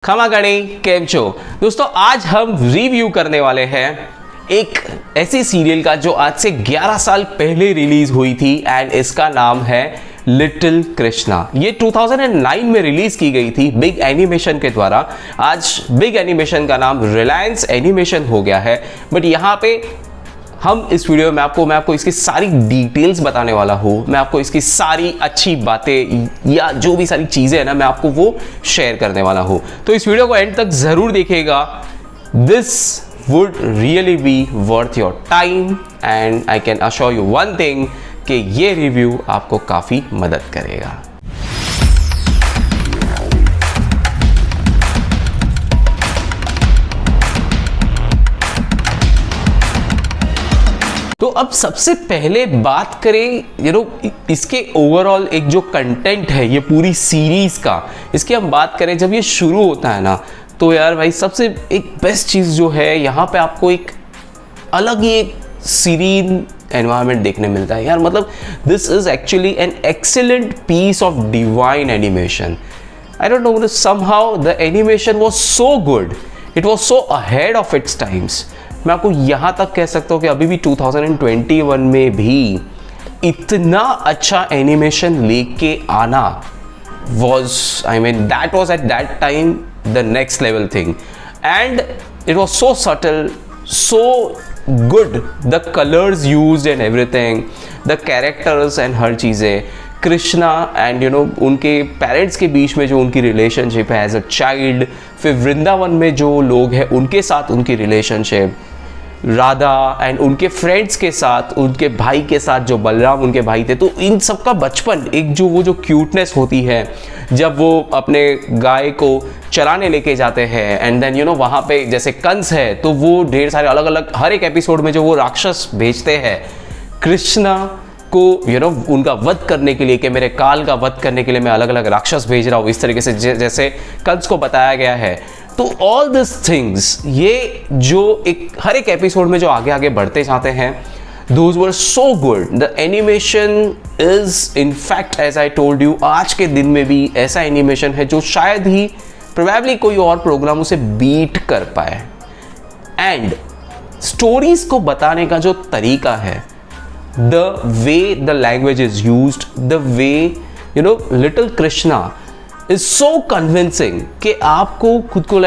खमागणी केम छो दोस्तों, आज हम रिव्यू करने वाले हैं एक ऐसी सीरियल का जो आज से 11 साल पहले रिलीज हुई थी एंड इसका नाम है लिटिल कृष्णा। ये 2009 में रिलीज की गई थी बिग एनिमेशन के द्वारा। आज बिग एनिमेशन का नाम रिलायंस एनिमेशन हो गया है, बट यहाँ पे हम इस वीडियो में मैं आपको इसकी सारी डिटेल्स बताने वाला हूँ। मैं आपको इसकी सारी अच्छी बातें या जो भी सारी चीज़ें हैं ना, मैं आपको वो शेयर करने वाला हूँ। तो इस वीडियो को एंड तक ज़रूर देखिएगा। This would really be worth your time and I can assure you one thing कि ये रिव्यू आपको काफ़ी मदद करेगा। तो अब सबसे पहले बात करें इसके ओवरऑल एक जो कंटेंट है ये पूरी सीरीज का, इसकी हम बात करें जब ये शुरू होता है ना, तो यार भाई सबसे एक बेस्ट चीज़ जो है यहाँ पे आपको एक अलग ही एक सीरीन एनवायरनमेंट देखने मिलता है यार। मतलब this is actually an excellent piece of divine animation. I don't know, somehow the animation was so good, it was so ahead of its times. मैं आपको यहाँ तक कह सकता हूँ कि अभी भी 2021 में भी इतना अच्छा एनिमेशन लेके आना that was at that time the next level thing, and it was so subtle, so good, the colors used and everything, the characters and हर चीज़ें, कृष्णा एंड उनके पेरेंट्स के बीच में जो उनकी रिलेशनशिप है एज अ चाइल्ड, फिर वृंदावन में जो लोग हैं उनके साथ उनकी रिलेशनशिप, राधा एंड उनके फ्रेंड्स के साथ, उनके भाई के साथ जो बलराम उनके भाई थे, तो इन सब का बचपन, एक जो वो जो क्यूटनेस होती है जब वो अपने गाय को चराने लेके जाते हैं एंड देन वहाँ पे जैसे कंस है तो वो ढेर सारे अलग अलग हर एक एपिसोड में जो वो राक्षस भेजते हैं कृष्णा को उनका वध करने के लिए, कि मेरे काल का वध करने के लिए मैं अलग अलग राक्षस भेज रहा हूँ, इस तरीके से जैसे कंस को बताया गया है। तो ऑल दिस थिंग्स, ये जो हर एक एपिसोड में जो आगे आगे बढ़ते जाते हैं, those were so good. The animation is in fact as I told you, आज के दिन में भी ऐसा एनिमेशन है जो शायद ही प्रोबेबली कोई और प्रोग्राम उसे बीट कर पाए। एंड स्टोरीज को बताने का जो तरीका है, the way the language is used, the way little Krishna is so convincing कि आपको खुद को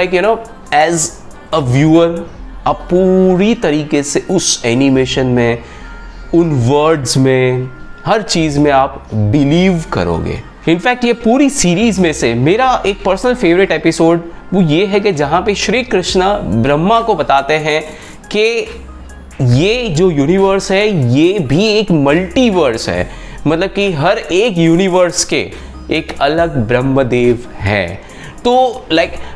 as a viewer आप पूरी तरीके से उस एनिमेशन में, उन वर्ड्स में, हर चीज़ में आप बिलीव करोगे। इनफैक्ट ये पूरी सीरीज में से मेरा एक पर्सनल फेवरेट एपिसोड वो ये है कि जहाँ पे श्री कृष्णा ब्रह्मा को बताते हैं कि ये जो यूनिवर्स है ये भी एक मल्टीवर्स है, मतलब कि हर एक यूनिवर्स के एक अलग ब्रह्मदेव है। तो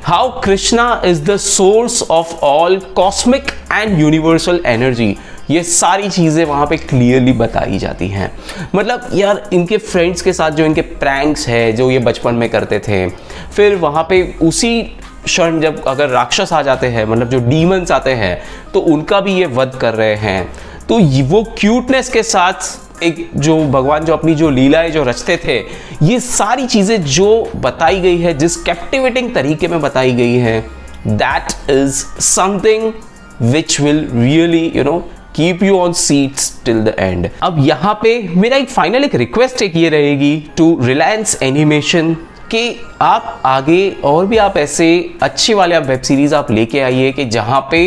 how Krishna is the source of all cosmic and universal energy, ये सारी चीज़ें वहाँ पे क्लियरली बताई जाती हैं। मतलब यार इनके फ्रेंड्स के साथ जो इनके प्रैंक्स है जो ये बचपन में करते थे, फिर वहाँ पे उसी क्षण जब अगर राक्षस आ जाते हैं, मतलब जो डीमंस आते हैं, तो उनका भी ये वध कर रहे हैं। तो वो क्यूटनेस के साथ एक जो भगवान जो अपनी जो लीलाएं जो रचते थे, ये सारी चीज़ें जो बताई गई है, जिस कैप्टिवेटिंग तरीके में बताई गई है, that is something which will really keep you on seats till the end. अब यहाँ पे मेरा एक फाइनल एक रिक्वेस्ट ये रहेगी टू रिलायंस एनिमेशन कि आप आगे और भी आप ऐसे अच्छी वाले आप वेब सीरीज़ आप लेके आइए कि जहाँ पे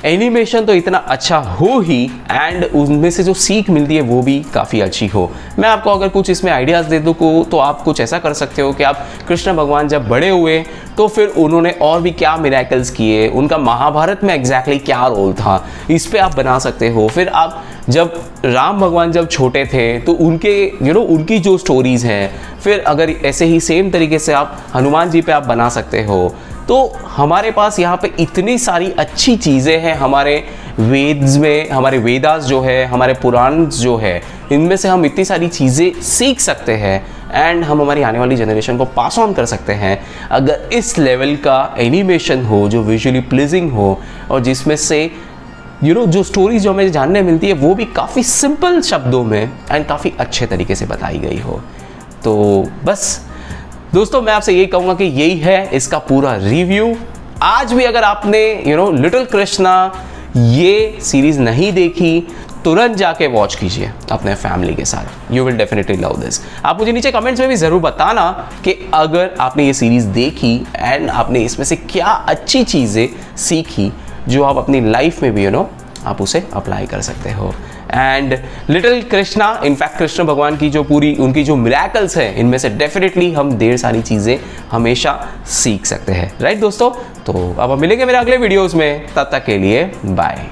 एनिमेशन तो इतना अच्छा हो ही एंड उनमें से जो सीख मिलती है वो भी काफ़ी अच्छी हो। मैं आपको अगर कुछ इसमें आइडियाज़ दे दूँ तो आप कुछ ऐसा कर सकते हो कि आप कृष्ण भगवान जब बड़े हुए तो फिर उन्होंने और भी क्या मिरेकल्स किए, उनका महाभारत में एग्जैक्टली क्या रोल था, इस पे आप बना सकते हो। फिर आप जब राम भगवान जब छोटे थे तो उनके उनकी जो स्टोरीज़ हैं, फिर अगर ऐसे ही सेम तरीके से आप हनुमान जी पे आप बना सकते हो। तो हमारे पास यहाँ पे इतनी सारी अच्छी चीज़ें हैं हमारे वेद्स में, हमारे वेदास जो है, हमारे पुराण जो है, इनमें से हम इतनी सारी चीज़ें सीख सकते हैं एंड हम हमारी आने वाली जनरेशन को पास ऑन कर सकते हैं अगर इस लेवल का एनिमेशन हो जो विजुअली प्लीजिंग हो और जिसमें से जो स्टोरीज जो हमें जानने मिलती है वो भी काफ़ी सिंपल शब्दों में एंड काफ़ी अच्छे तरीके से बताई गई हो। तो बस दोस्तों मैं आपसे यही कहूंगा कि यही है इसका पूरा रिव्यू। आज भी अगर आपने लिटिल कृष्णा ये सीरीज नहीं देखी, तुरंत जाके वॉच कीजिए अपने फैमिली के साथ। You will definitely love this. आप मुझे नीचे कमेंट्स में भी ज़रूर बताना कि अगर आपने ये सीरीज़ देखी एंड आपने इसमें से क्या अच्छी चीज़ें सीखी जो आप अपनी लाइफ में भी आप उसे अप्लाई कर सकते हो। And little Krishna, in fact Krishna भगवान की जो पूरी उनकी जो मिरेकल्स है, इनमें से डेफिनेटली हम ढेर सारी चीज़ें हमेशा सीख सकते हैं। राइट दोस्तों, तो अब हम मिलेंगे मेरे अगले वीडियोज़ में। तब तक के लिए बाय।